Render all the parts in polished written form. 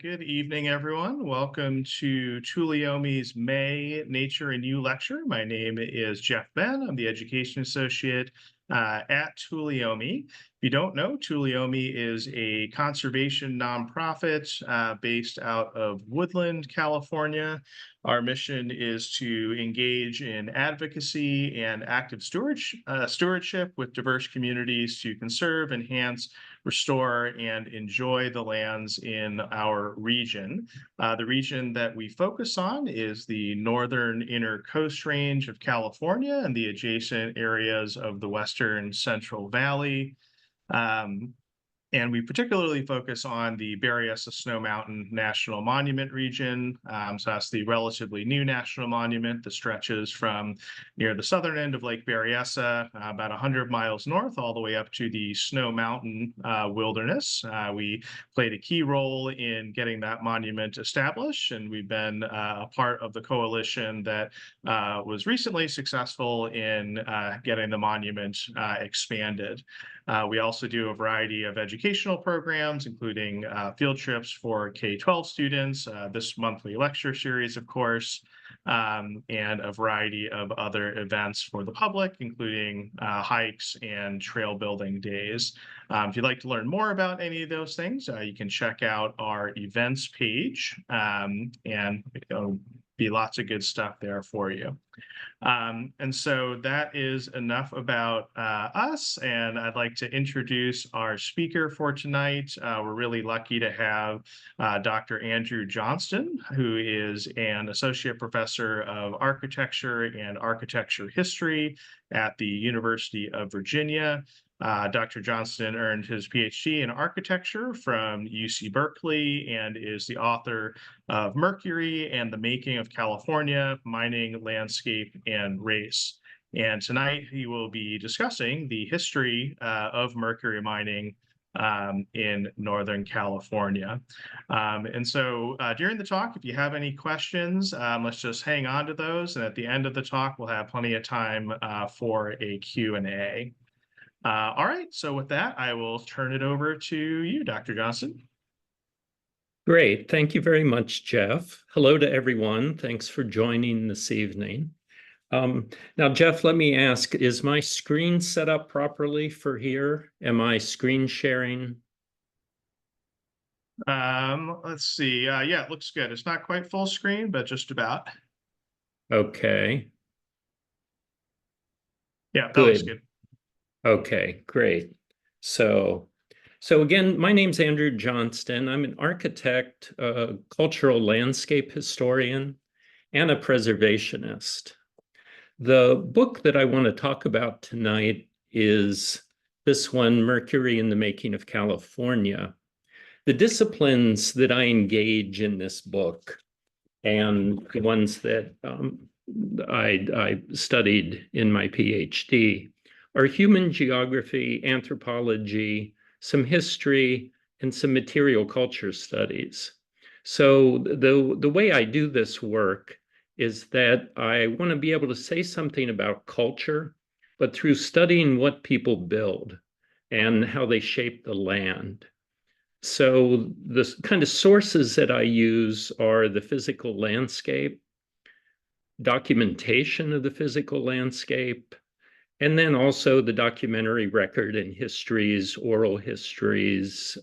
Good evening, everyone. Welcome to Tuleyome's May Nature and You lecture. My name is Jeff Ben. I'm the Education Associate at Tuleyome. If you don't know, Tuleyome is a conservation nonprofit based out of Woodland, California. Our mission is to engage in advocacy and active stewardship with diverse communities to conserve, enhance, restore, and enjoy the lands in our region. The region that we focus on is the northern inner coast range of California and the adjacent areas of the western Central Valley. And we particularly focus on the Berryessa Snow Mountain National Monument region. So that's the relatively new national monument that stretches from near the southern end of Lake Berryessa, about 100 miles north, all the way up to the Snow Mountain wilderness. We played a key role in getting that monument established, and we've been a part of the coalition that was recently successful in getting the monument expanded. We also do a variety of educational programs, including field trips for K-12 students, this monthly lecture series, of course, and a variety of other events for the public, including hikes and trail building days. If you'd like to learn more about any of those things, you can check out our events page, and it'll be lots of good stuff there for you. And so that is enough about us, and I'd like to introduce our speaker for tonight. We're really lucky to have Dr. Andrew Johnston, who is an associate professor of architecture and architecture history at the University of Virginia. Dr. Johnston earned his PhD in architecture from UC Berkeley and is the author of Mercury and the Making of California, Mining, Landscape, and Race. And tonight he will be discussing the history of mercury mining in Northern California. And so during the talk, if you have any questions, let's just hang on to those. And at the end of the talk, we'll have plenty of time for a Q&A. All right, so with that, I will turn it over to you, Dr. Johnston. Great. Thank you very much, Jeff. Hello to everyone. Thanks for joining this evening. Now, Jeff, let me ask, is my screen set up properly for here? Am I screen sharing? Let's see. Yeah, it looks good. It's not quite full screen, but just about. Okay. Yeah, that looks good. Okay, great. So again, my name's Andrew Johnston. I'm an architect, a cultural landscape historian, and a preservationist. The book that I want to talk about tonight is this one, Mercury and the Making of California. The disciplines that I engage in this book and the ones that I studied in my PhD are human geography, anthropology, some history, and some material culture studies. So the way I do this work is that I want to be able to say something about culture, but through studying what people build and how they shape the land. So the kind of sources that I use are the physical landscape, documentation of the physical landscape, and then also the documentary record and histories, oral histories,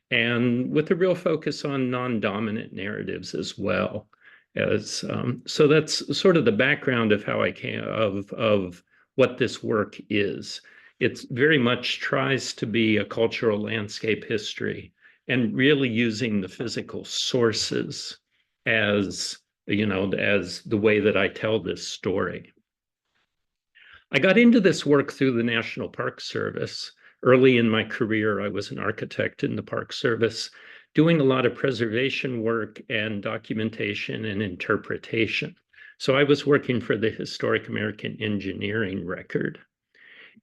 and with a real focus on non-dominant narratives as well. So that's sort of the background of how I came of what this work is. It very much tries to be a cultural landscape history and really using the physical sources as, as the way that I tell this story. I got into this work through the National Park Service. Early in my career, I was an architect in the Park Service, doing a lot of preservation work and documentation and interpretation. So I was working for the Historic American Engineering Record.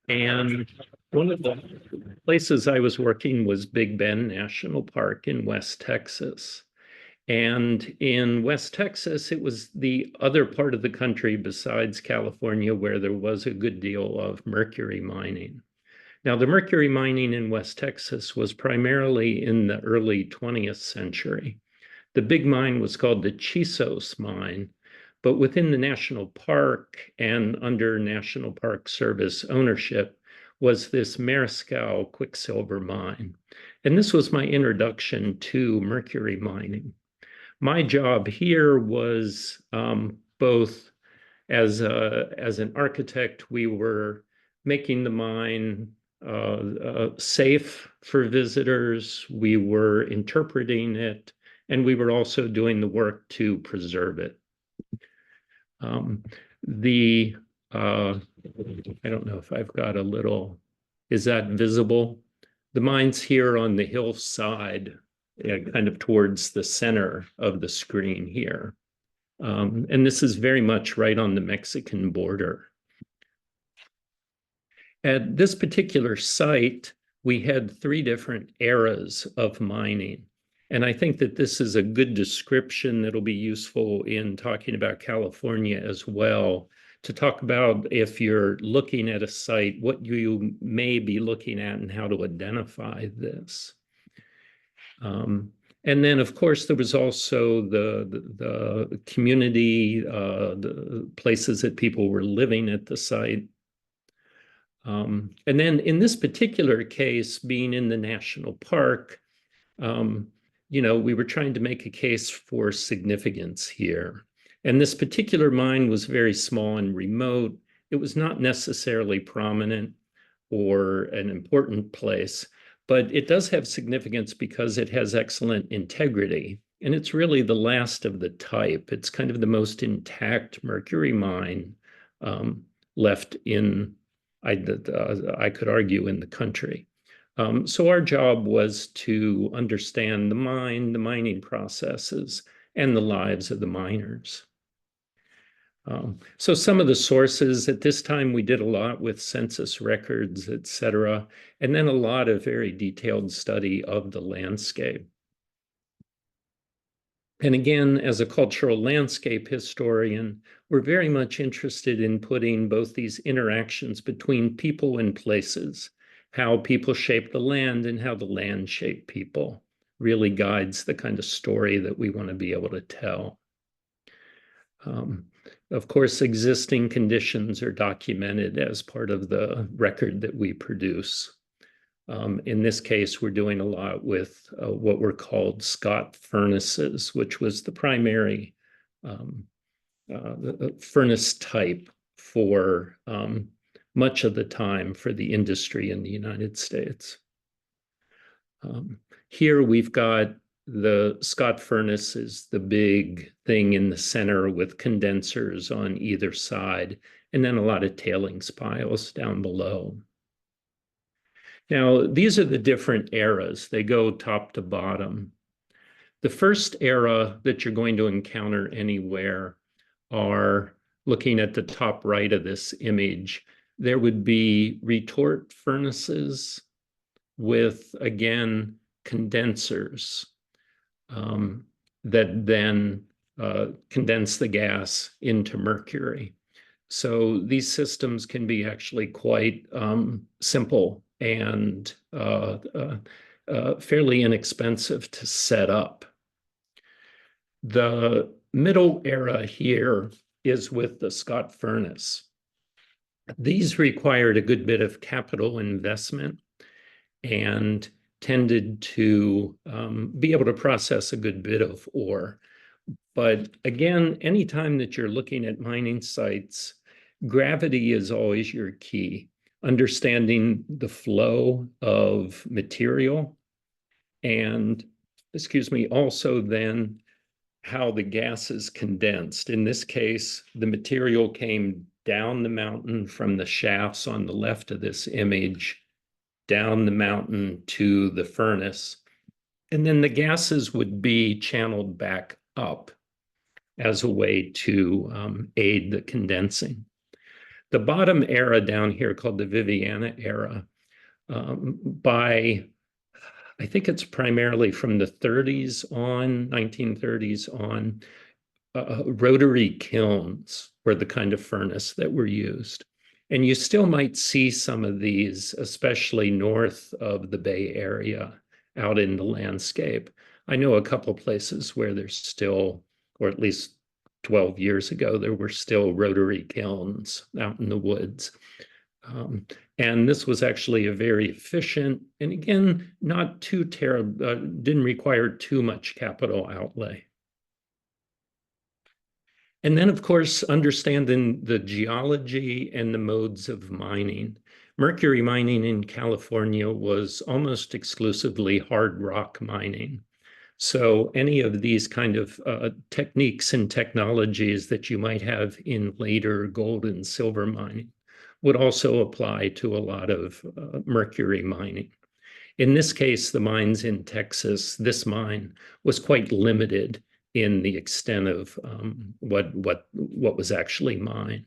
And one of the places I was working was Big Bend National Park in West Texas. And in West Texas, it was the other part of the country besides California where there was a good deal of mercury mining. Now, the mercury mining in West Texas was primarily in the early 20th century. The big mine was called the Chisos mine, but within the national park and under National Park Service ownership was this Mariscal quicksilver mine. And this was my introduction to mercury mining. My job here was both as an architect, we were making the mine safe for visitors. We were interpreting it, and we were also doing the work to preserve it. The I don't know if I've got a little, is that visible? The mine's here on the hillside, kind of towards the center of the screen here. And this is very much right on the Mexican border. At this particular site, we had 3 different eras of mining. And I think that this is a good description that'll be useful in talking about California as well, to talk about, if you're looking at a site, what you may be looking at and how to identify this. And then, of course, there was also the community, the places that people were living at the site. And then in this particular case, being in the national park, we were trying to make a case for significance here. And this particular mine was very small and remote. It was not necessarily prominent or an important place, but it does have significance because it has excellent integrity. And it's really the last of the type. It's kind of the most intact mercury mine left in, I could argue, in the country. So our job was to understand the mine, the mining processes, and the lives of the miners. So some of the sources, at this time, we did a lot with census records, et cetera, and then a lot of very detailed study of the landscape. And again, as a cultural landscape historian, we're very much interested in putting both these interactions between people and places, how people shape the land and how the land shaped people, really guides the kind of story that we want to be able to tell. Of course, existing conditions are documented as part of the record that we produce. In this case, we're doing a lot with what were called Scott furnaces, which was the primary furnace type for much of the time for the industry in the United States. Here we've got the Scott furnace is the big thing in the center with condensers on either side, and then a lot of tailings piles down below. Now, these are the different eras. They go top to bottom. The first era that you're going to encounter anywhere are, looking at the top right of this image, there would be retort furnaces with, again, condensers that then condense the gas into mercury. So these systems can be actually quite simple and fairly inexpensive to set up. The middle era here is with the Scott furnace. These required a good bit of capital investment and tended to be able to process a good bit of ore. But again, anytime that you're looking at mining sites, gravity is always your key. Understanding the flow of material and, also then how the gas is condensed. In this case, the material came down the mountain from the shafts on the left of this image, down the mountain to the furnace. And then the gases would be channeled back up as a way to aid the condensing. The bottom era down here, called the Viviana era, I think it's primarily from the 30s on, 1930s on, rotary kilns were the kind of furnace that were used. And you still might see some of these, especially north of the Bay Area, out in the landscape. I know a couple places where there's still, or at least 12 years ago, there were still rotary kilns out in the woods. And this was actually a very efficient, and again, not too terrible, didn't require too much capital outlay. And then, of course, understanding the geology and the modes of mining. Mercury mining in California was almost exclusively hard rock mining. So any of these kind of techniques and technologies that you might have in later gold and silver mining would also apply to a lot of mercury mining. In this case, the mines in Texas, this mine was quite limited in the extent of what was actually mined.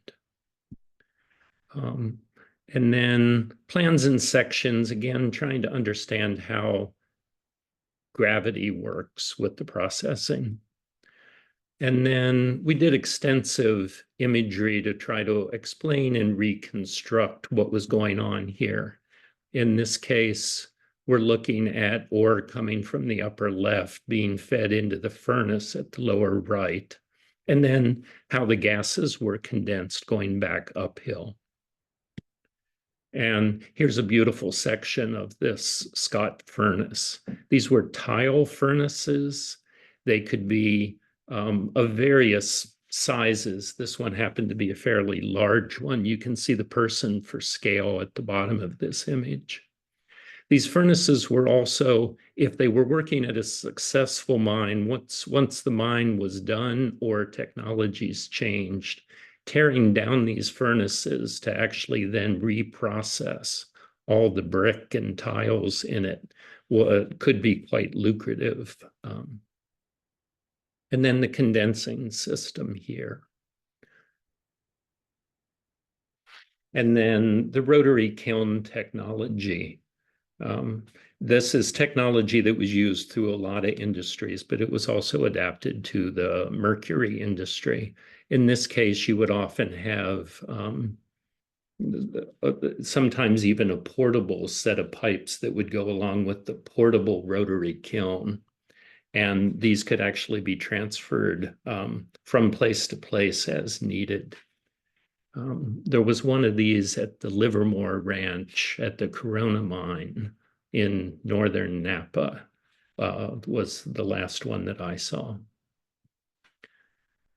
And then plans and sections, again, trying to understand how gravity works with the processing. And then we did extensive imagery to try to explain and reconstruct what was going on here. In this case, we're looking at ore coming from the upper left being fed into the furnace at the lower right, and then how the gases were condensed going back uphill. And here's a beautiful section of this Scott furnace. These were tile furnaces. They could be of various sizes. This one happened to be a fairly large one. You can see the person for scale at the bottom of this image. These furnaces were also, if they were working at a successful mine, once the mine was done or technologies changed, tearing down these furnaces to actually then reprocess all the brick and tiles in it could be quite lucrative. And then the condensing system here. And then the rotary kiln technology. This is technology that was used through a lot of industries, but it was also adapted to the mercury industry. In this case, you would often have sometimes even a portable set of pipes that would go along with the portable rotary kiln. And these could actually be transferred from place to place as needed. There was one of these at the Livermore Ranch at the Corona mine in northern Napa, was the last one that I saw.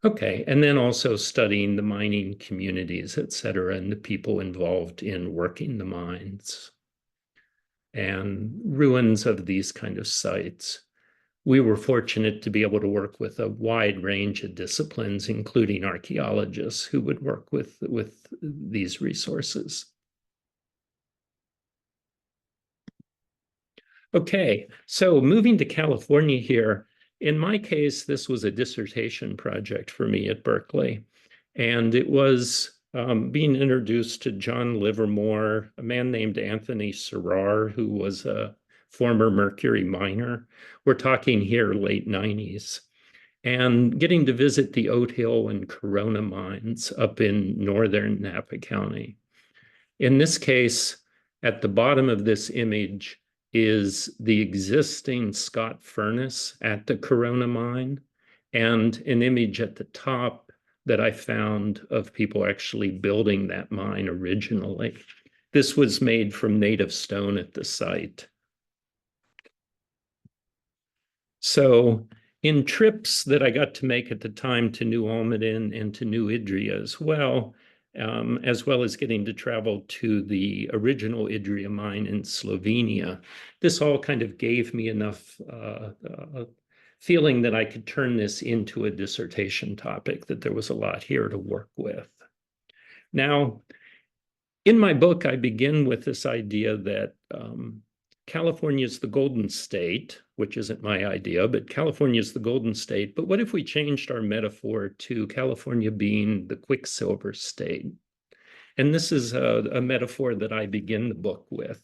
Okay, and then also studying the mining communities, et cetera, and the people involved in working the mines and ruins of these kind of sites. We were fortunate to be able to work with a wide range of disciplines, including archaeologists who would work with these resources. Okay, so moving to California here, in my case, this was a dissertation project for me at Berkeley, and it was being introduced to John Livermore, a man named Anthony Serrar, who was a former mercury miner. We're talking here late 90s. And getting to visit the Oat Hill and Corona mines up in northern Napa County. In this case, at the bottom of this image is the existing Scott furnace at the Corona mine, and an image at the top that I found of people actually building that mine originally. This was made from native stone at the site. So in trips that I got to make at the time to New Almaden and to New Idria as well as getting to travel to the original Idria mine in Slovenia, this all kind of gave me enough feeling that I could turn this into a dissertation topic, that there was a lot here to work with. Now, in my book, I begin with this idea that California is the golden state, which isn't my idea, but California is the golden state. But what if we changed our metaphor to California being the quicksilver state? And this is a metaphor that I begin the book with.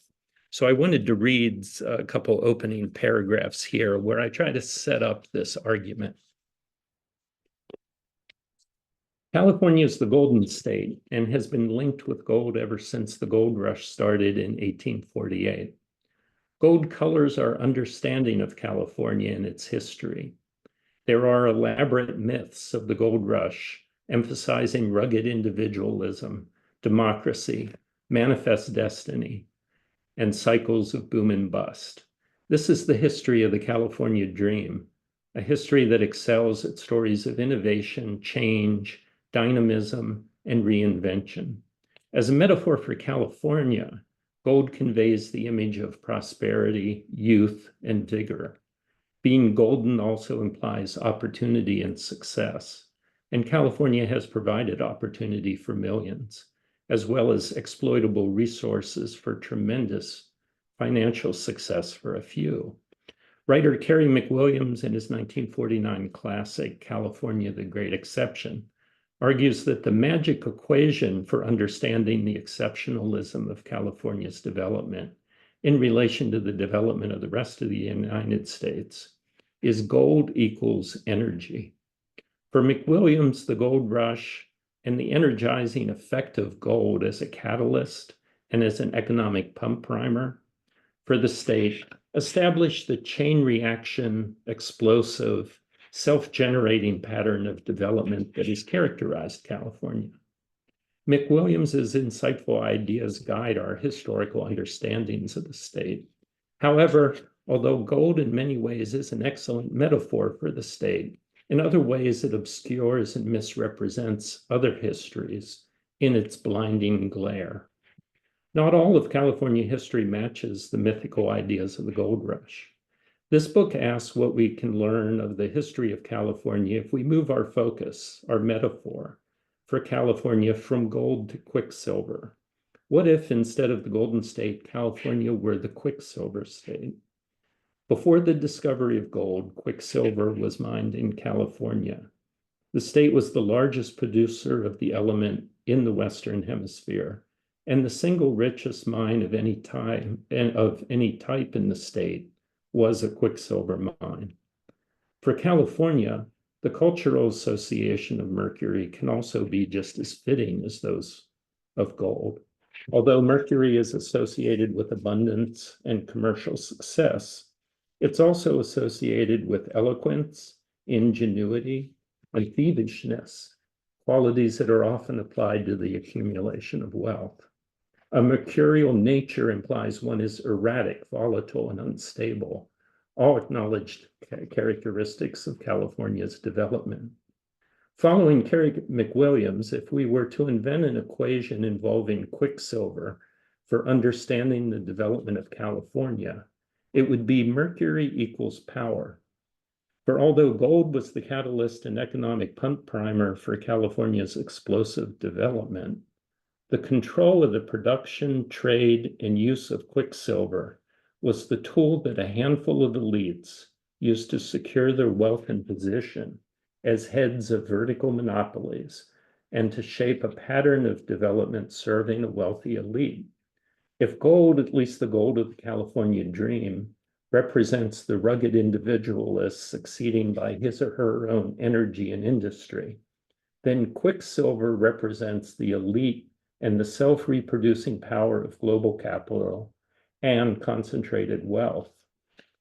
So I wanted to read a couple opening paragraphs here where I try to set up this argument. California is the Golden State and has been linked with gold ever since the gold rush started in 1848. Gold colors our understanding of California and its history. There are elaborate myths of the gold rush, emphasizing rugged individualism, democracy, manifest destiny, and cycles of boom and bust. This is the history of the California dream, a history that excels at stories of innovation, change, dynamism, and reinvention. As a metaphor for California, gold conveys the image of prosperity, youth, and vigor. Being golden also implies opportunity and success, and California has provided opportunity for millions, as well as exploitable resources for tremendous financial success for a few. Writer Carey McWilliams, in his 1949 classic, California, the Great Exception, argues that the magic equation for understanding the exceptionalism of California's development in relation to the development of the rest of the United States is gold equals energy. For McWilliams, the gold rush and the energizing effect of gold as a catalyst and as an economic pump primer for the state established the chain reaction, explosive, self-generating pattern of development that has characterized California. McWilliams's insightful ideas guide our historical understandings of the state. However, although gold in many ways is an excellent metaphor for the state, in other ways it obscures and misrepresents other histories in its blinding glare. Not all of California history matches the mythical ideas of the gold rush. This book asks what we can learn of the history of California if we move our focus, our metaphor, for California from gold to quicksilver. What if instead of the Golden State, California were the Quicksilver State? Before the discovery of gold, quicksilver was mined in California. The state was the largest producer of the element in the Western Hemisphere, and the single richest mine of any type in the state was a quicksilver mine. For California, the cultural association of Mercury can also be just as fitting as those of gold. Although Mercury is associated with abundance and commercial success, it's also associated with eloquence, ingenuity, and thievishness, qualities that are often applied to the accumulation of wealth. A mercurial nature implies one is erratic, volatile, and unstable, all acknowledged characteristics of California's development. Following Carey McWilliams, if we were to invent an equation involving quicksilver for understanding the development of California, it would be Mercury equals power. For although gold was the catalyst and economic pump primer for California's explosive development, the control of the production, trade, and use of quicksilver was the tool that a handful of elites used to secure their wealth and position as heads of vertical monopolies and to shape a pattern of development serving a wealthy elite. If gold, at least the gold of the California dream, represents the rugged individualist succeeding by his or her own energy and industry, then quicksilver represents the elite and the self-reproducing power of global capital and concentrated wealth.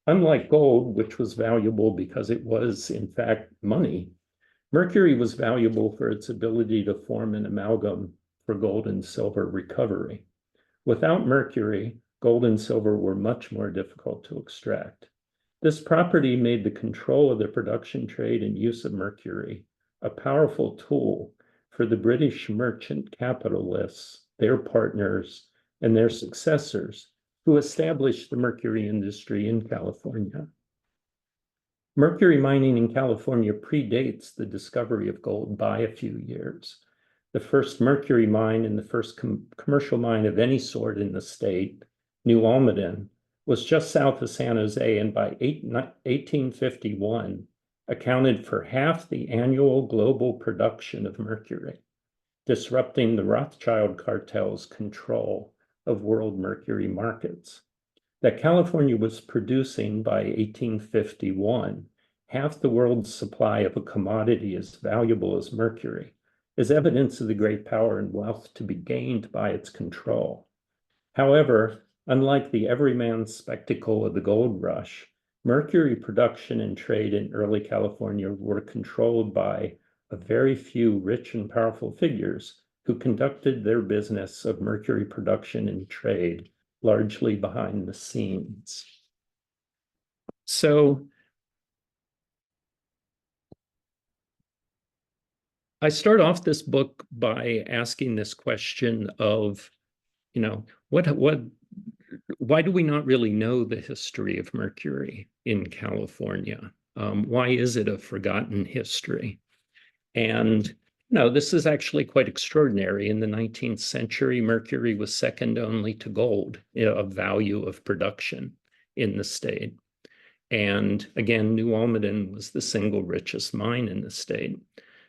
Unlike gold, which was valuable because it was, in fact, money, Mercury was valuable for its ability to form an amalgam for gold and silver recovery. Without Mercury, gold and silver were much more difficult to extract. This property made the control of the production, trade, and use of Mercury a powerful tool for the British merchant capitalists, their partners, and their successors who established the mercury industry in California. Mercury mining in California predates the discovery of gold by a few years. The first mercury mine and the first commercial mine of any sort in the state, New Almaden, was just south of San Jose, and by 1851 accounted for half the annual global production of mercury, disrupting the Rothschild cartel's control of world mercury markets. That California was producing by 1851 half the world's supply of a commodity as valuable as mercury as evidence of the great power and wealth to be gained by its control. However, unlike the everyman's spectacle of the gold rush, mercury production and trade in early California were controlled by a very few rich and powerful figures who conducted their business of mercury production and trade largely behind the scenes. So I start off this book by asking this question of, why do we not really know the history of mercury in California? Why is it a forgotten history? And this is actually quite extraordinary. In the 19th century, mercury was second only to gold of value of production in the state. And again, New Almaden was the single richest mine in the state.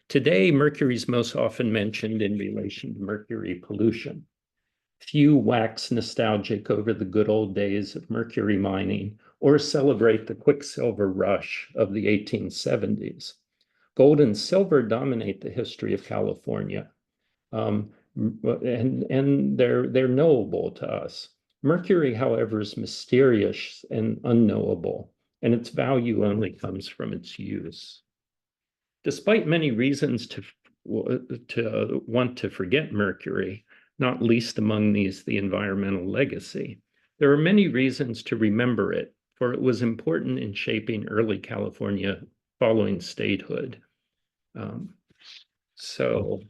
Today, mercury is most often mentioned in relation to mercury pollution. Few wax nostalgic over the good old days of mercury mining or celebrate the quicksilver rush of the 1870s. Gold and silver dominate the history of California, and they're knowable to us. Mercury, however, is mysterious and unknowable, and its value only comes from its use. Despite many reasons to want to forget mercury, not least among these the environmental legacy, there are many reasons to remember it, for it was important in shaping early California following statehood. So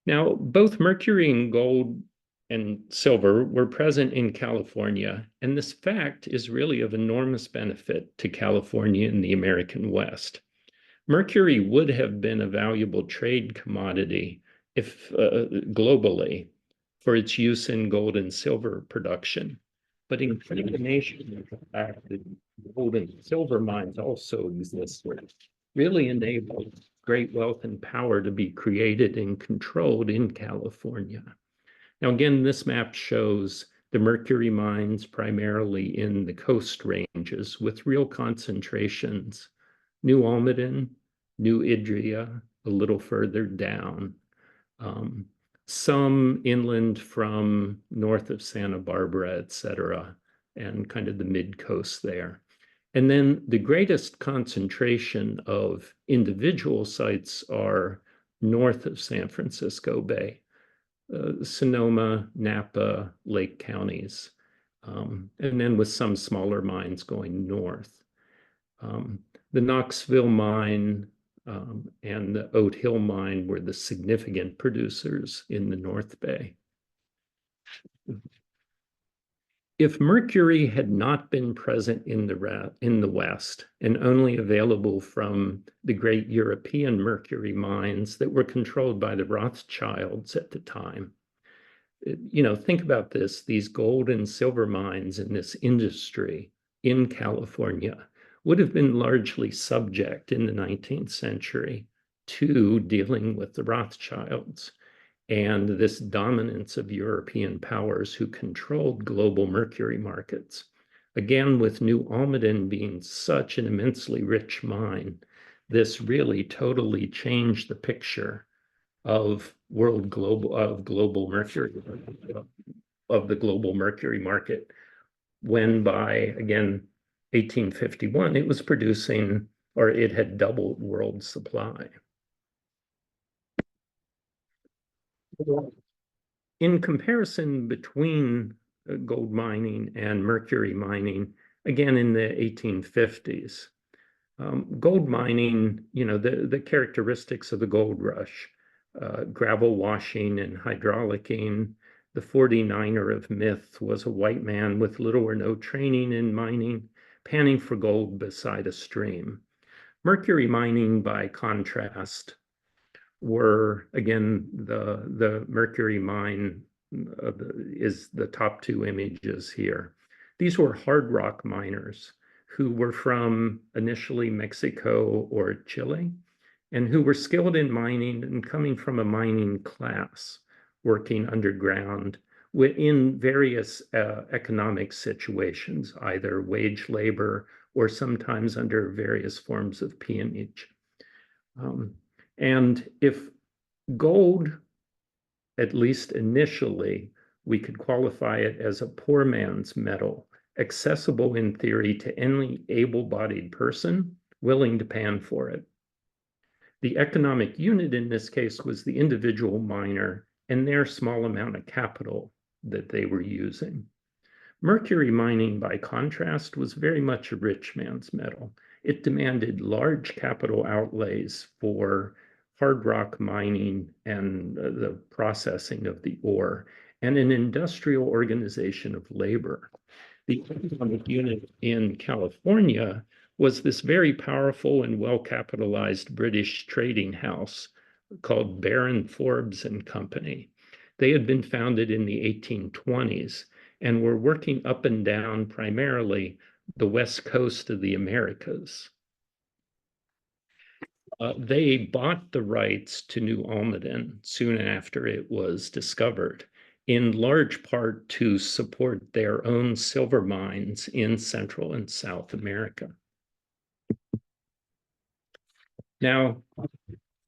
now both mercury and gold and silver were present in California, and this fact is really of enormous benefit to California and the American West. Mercury would have been a valuable trade commodity if globally for its use in gold and silver production. But in combination with the fact that gold and silver mines also existed, really enabled great wealth and power to be created and controlled in California. Now, again, this map shows the mercury mines primarily in the coast ranges with real concentrations. New Almaden, New Idria, a little further down. Some inland from north of Santa Barbara, et cetera, and kind of the mid-coast there. And then the greatest concentration of individual sites are north of San Francisco Bay. Sonoma, Napa, Lake counties, and then with some smaller mines going north. The Knoxville mine and the Oat Hill mine were the significant producers in the North Bay. If mercury had not been present in the West and only available from the great European mercury mines that were controlled by the Rothschilds at the time, think about this, these gold and silver mines in this industry in California would have been largely subject in the 19th century to dealing with the Rothschilds and this dominance of European powers who controlled global mercury markets. Again, with New Almaden being such an immensely rich mine, this really totally changed the picture of the global mercury market, when by, again, 1851, it was producing, or it had doubled world supply. In comparison between gold mining and mercury mining, again in the 1850s, gold mining, the characteristics of the gold rush, gravel washing and hydraulicking. The 49er of myth was a white man with little or no training in mining, panning for gold beside a stream. Mercury mining, by contrast, were, again, the mercury mine is the top two images here. These were hard rock miners who were from initially Mexico or Chile, and who were skilled in mining and coming from a mining class, working underground in various economic situations, either wage labor or sometimes under various forms of peonage. And if gold, at least initially, we could qualify it as a poor man's metal, accessible in theory to any able-bodied person willing to pan for it. The economic unit in this case was the individual miner and their small amount of capital that they were using. Mercury mining, by contrast, was very much a rich man's metal. It demanded large capital outlays for hard rock mining and the processing of the ore, and an industrial organization of labor. The economic unit in California was this very powerful and well-capitalized British trading house called Baron Forbes and Company. They had been founded in the 1820s and were working up and down primarily the west coast of the Americas. They bought the rights to New Almaden soon after it was discovered, in large part to support their own silver mines in Central and South America. Now,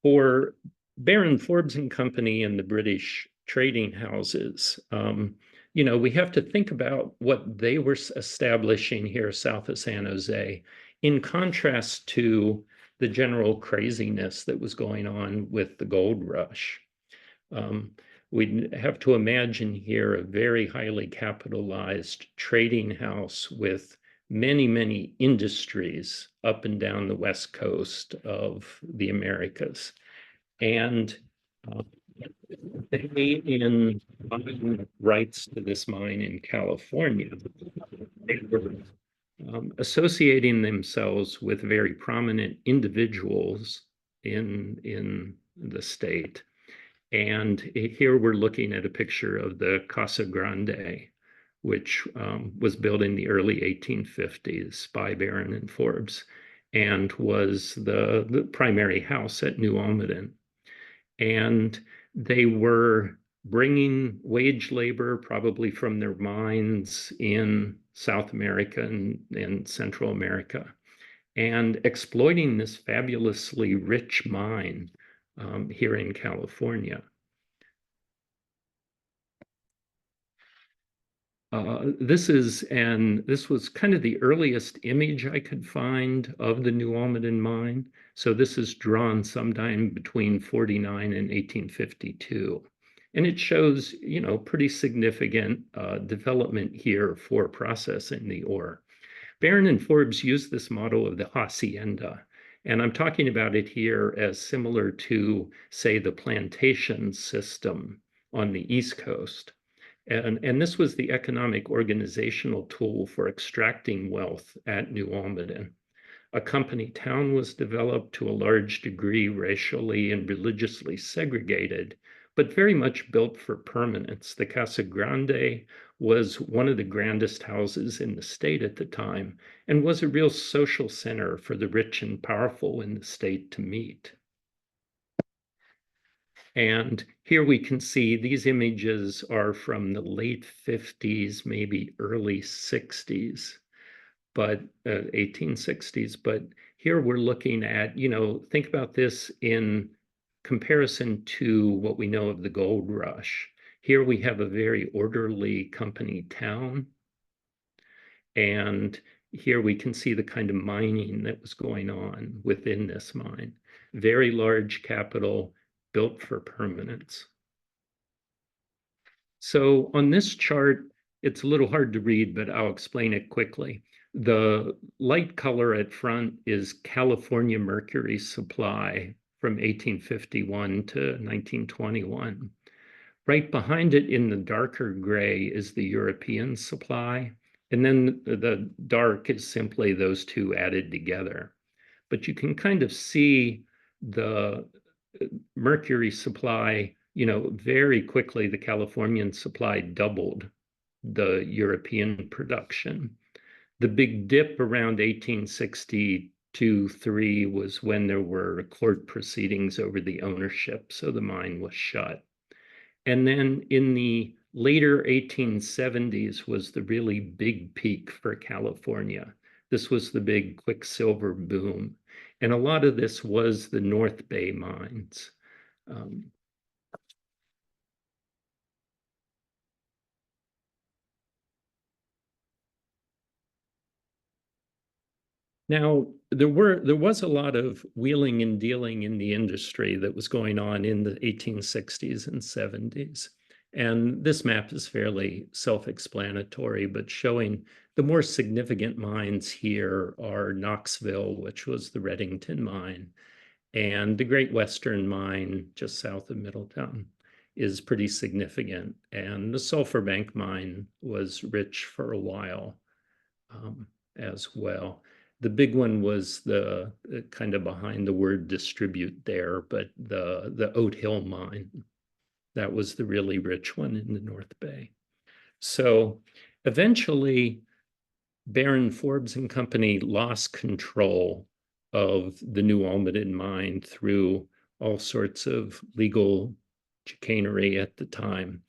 for Baron Forbes and Company and the British trading houses, we have to think about what they were establishing here south of San Jose, in contrast to the general craziness that was going on with the gold rush. We have to imagine here a very highly capitalized trading house with many, many industries up and down the west coast of the Americas. And they, in buying rights to this mine in California, they were associating themselves with very prominent individuals in the state. And here we're looking at a picture of the Casa Grande, which was built in the early 1850s by Baron and Forbes, and was the primary house at New Almaden. And they were bringing wage labor, probably from their mines in South America and Central America, and exploiting this fabulously rich mine here in California. This was kind of the earliest image I could find of the New Almaden mine. So this is drawn sometime between 49 and 1852. And it shows, pretty significant development here for processing the ore. Baron and Forbes used this model of the hacienda. And I'm talking about it here as similar to, say, the plantation system on the East Coast. And this was the economic organizational tool for extracting wealth at New Almaden. A company town was developed to a large degree racially and religiously segregated, but very much built for permanence. The Casa Grande was one of the grandest houses in the state at the time and was a real social center for the rich and powerful in the state to meet. And here we can see these images are from the late 50s, maybe early 60s, but 1860s. But here we're looking at, think about this in comparison to what we know of the gold rush. Here we have a very orderly company town. And here we can see the kind of mining that was going on within this mine. Very large capital, built for permanence. So on this chart, it's a little hard to read, but I'll explain it quickly. The light color at front is California mercury supply from 1851 to 1921. Right behind it in the darker gray is the European supply. And then the dark is simply those two added together. But you can kind of see the mercury supply, very quickly, the Californian supply doubled the European production. The big dip around 1862-3 was when there were court proceedings over the ownership, so the mine was shut. And then in the later 1870s was the really big peak for California. This was the big quicksilver boom. And a lot of this was the North Bay mines. Now, there was a lot of wheeling and dealing in the industry that was going on in the 1860s and 70s. And this map is fairly self-explanatory, but showing the more significant mines here are Knoxville, which was the Reddington mine, and the Great Western mine just south of Middletown is pretty significant. And the Sulphur Bank mine was rich for a while as well. The big one was the kind of behind the word distribute there, but the Oat Hill mine, that was the really rich one in the North Bay. So eventually, Baron Forbes and Company lost control of the New Almaden mine through all sorts of legal chicanery at the time.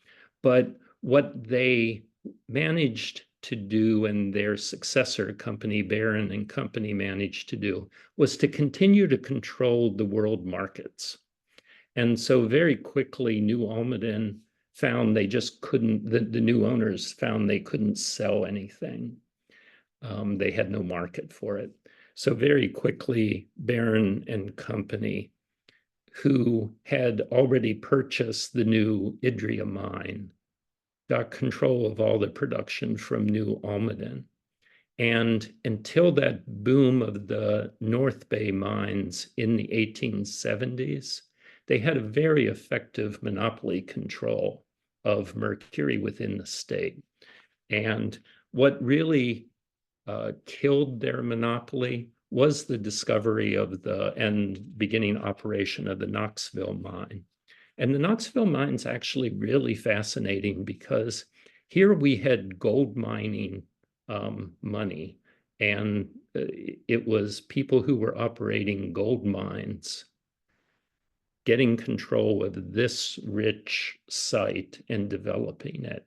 But what they managed to do, and their successor company, Baron and Company, managed to do, was to continue to control the world markets. And so very quickly, New Almaden found they just couldn't, the new owners found they couldn't sell anything. They had no market for it. So very quickly, Baron and Company, who had already purchased the new Idria mine, got control of all the production from New Almaden. And until that boom of the North Bay mines in the 1870s, they had a very effective monopoly control of mercury within the state. And what really killed their monopoly was the discovery of and beginning operation of the Knoxville mine. And the Knoxville mine's actually really fascinating because here we had gold mining money, and it was people who were operating gold mines getting control of this rich site and developing it.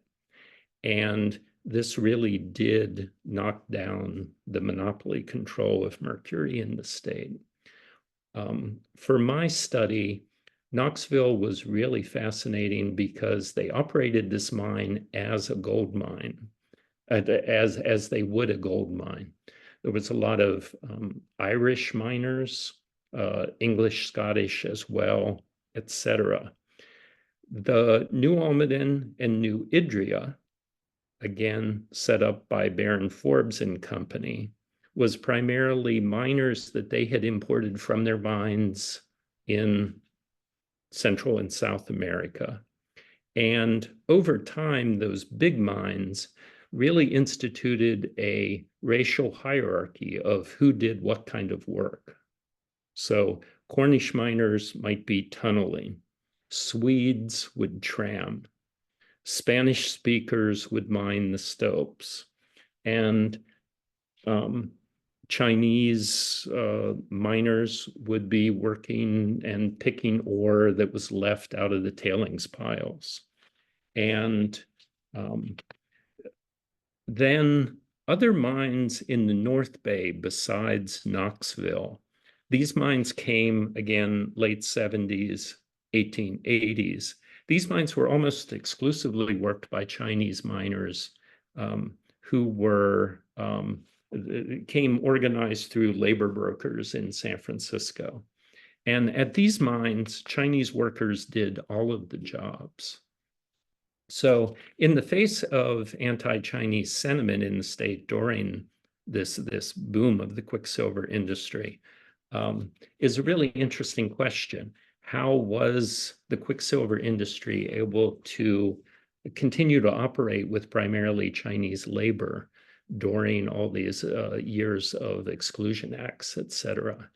And this really did knock down the monopoly control of mercury in the state. For my study, Knoxville was really fascinating because they operated this mine as a gold mine, as they would a gold mine. There was a lot of Irish miners, English, Scottish as well, etc. The New Almaden and New Idria, again set up by Baron Forbes and Company, was primarily miners that they had imported from their mines in Central and South America. And over time, those big mines really instituted a racial hierarchy of who did what kind of work. So Cornish miners might be tunneling, Swedes would tram, Spanish speakers would mine the stopes, and Chinese miners would be working and picking ore that was left out of the tailings piles. And then other mines in the North Bay besides Knoxville, these mines came again late 70s, 1880s. These mines were almost exclusively worked by Chinese miners who were came organized through labor brokers in San Francisco. And at these mines, Chinese workers did all of the jobs. So in the face of anti-Chinese sentiment in the state during this boom of the quicksilver industry, is a really interesting question. How was the quicksilver industry able to continue to operate with primarily Chinese labor during all these years of exclusion acts, et cetera?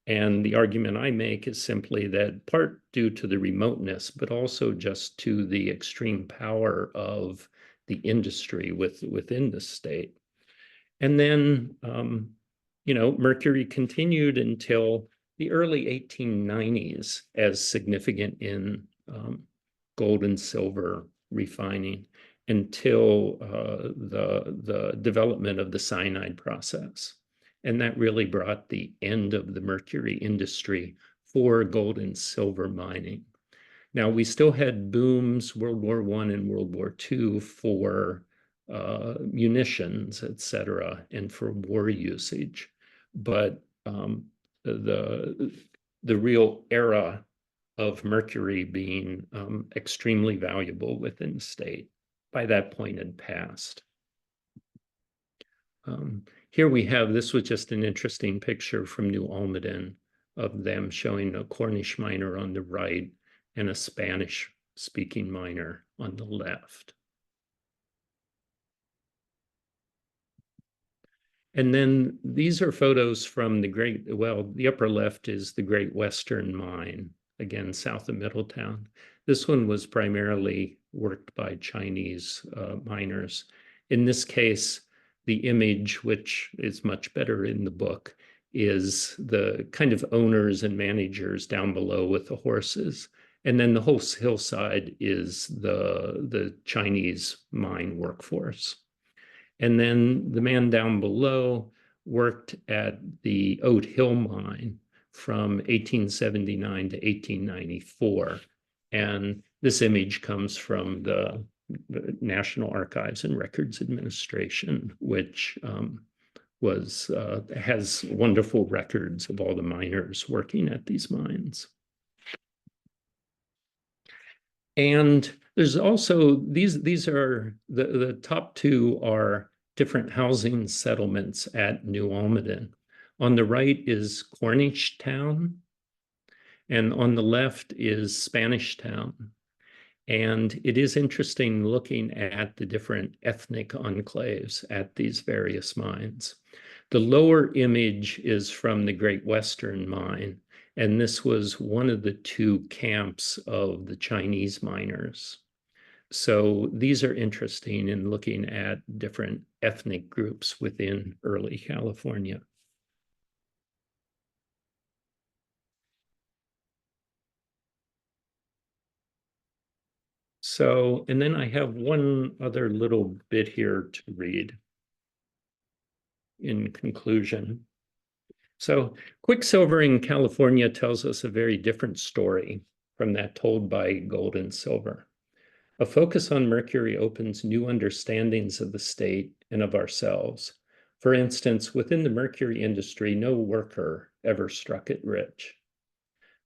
And the argument I make is simply that part due to the remoteness, but also just to the extreme power of the industry within the state. And then, mercury continued until the early 1890s as significant in gold and silver refining until the development of the cyanide process. And that really brought the end of the mercury industry for gold and silver mining. Now, we still had booms, World War I and World War II, for munitions, et cetera, and for war usage. But the real era of mercury being extremely valuable within the state by that point had passed. Here we have, this was just an interesting picture from New Almaden of them showing a Cornish miner on the right and a Spanish-speaking miner on the left. And then these are photos from the upper left is the Great Western Mine, again, south of Middletown. This one was primarily worked by Chinese miners. In this case, the image, which is much better in the book, is the kind of owners and managers down below with the horses. And then the whole hillside is the Chinese mine workforce. And then the man down below worked at the Oat Hill mine from 1879 to 1894. And this image comes from the National Archives and Records Administration, which has wonderful records of all the miners working at these mines. And there's also, these are, the top two are different housing settlements at New Almaden. On the right is Cornish Town, and on the left is Spanish Town. And it is interesting looking at the different ethnic enclaves at these various mines. The lower image is from the Great Western Mine, and this was one of the two camps of the Chinese miners. So these are interesting in looking at different ethnic groups within early California. So, and then I have one other little bit here to read in conclusion. So quicksilver in California tells us a very different story from that told by gold and silver. A focus on mercury opens new understandings of the state and of ourselves. For instance, within the mercury industry, no worker ever struck it rich.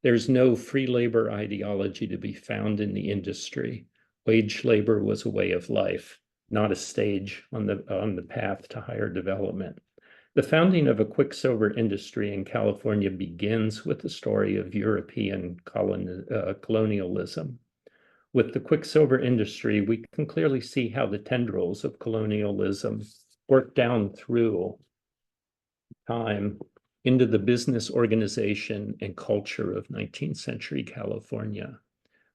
There's no free labor ideology to be found in the industry. Wage labor was a way of life, not a stage on the path to higher development. The founding of a quicksilver industry in California begins with the story of European colonialism. With the quicksilver industry, we can clearly see how the tendrils of colonialism work down through time into the business organization and culture of 19th century California.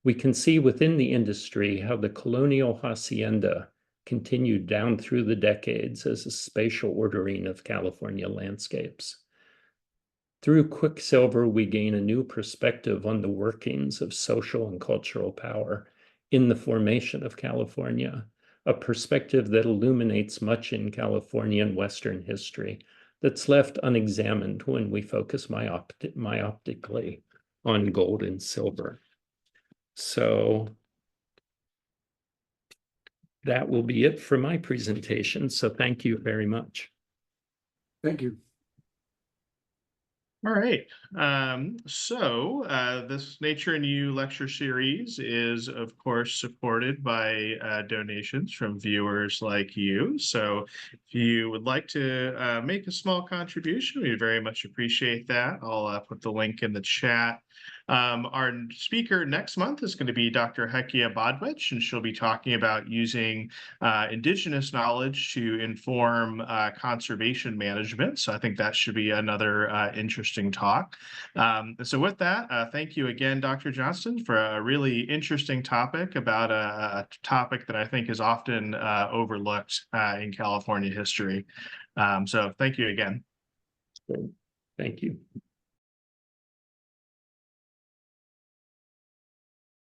We can see within the industry how the colonial hacienda continued down through the decades as a spatial ordering of California landscapes. Through quicksilver, we gain a new perspective on the workings of social and cultural power in the formation of California, a perspective that illuminates much in Californian Western history that's left unexamined when we focus myopically on gold and silver. So that will be it for my presentation. So thank you very much. Thank you. All right. This Nature and You lecture series is, of course, supported by donations from viewers like you. So if you would like to make a small contribution, we very much appreciate that. I'll put the link in the chat. Our speaker next month is going to be Dr. Hekia Bodwich, and she'll be talking about using indigenous knowledge to inform conservation management. So I think that should be another interesting talk. So with that, thank you again, Dr. Johnston, for a really interesting topic about a topic that I think is often overlooked in California history. So thank you again. Thank you.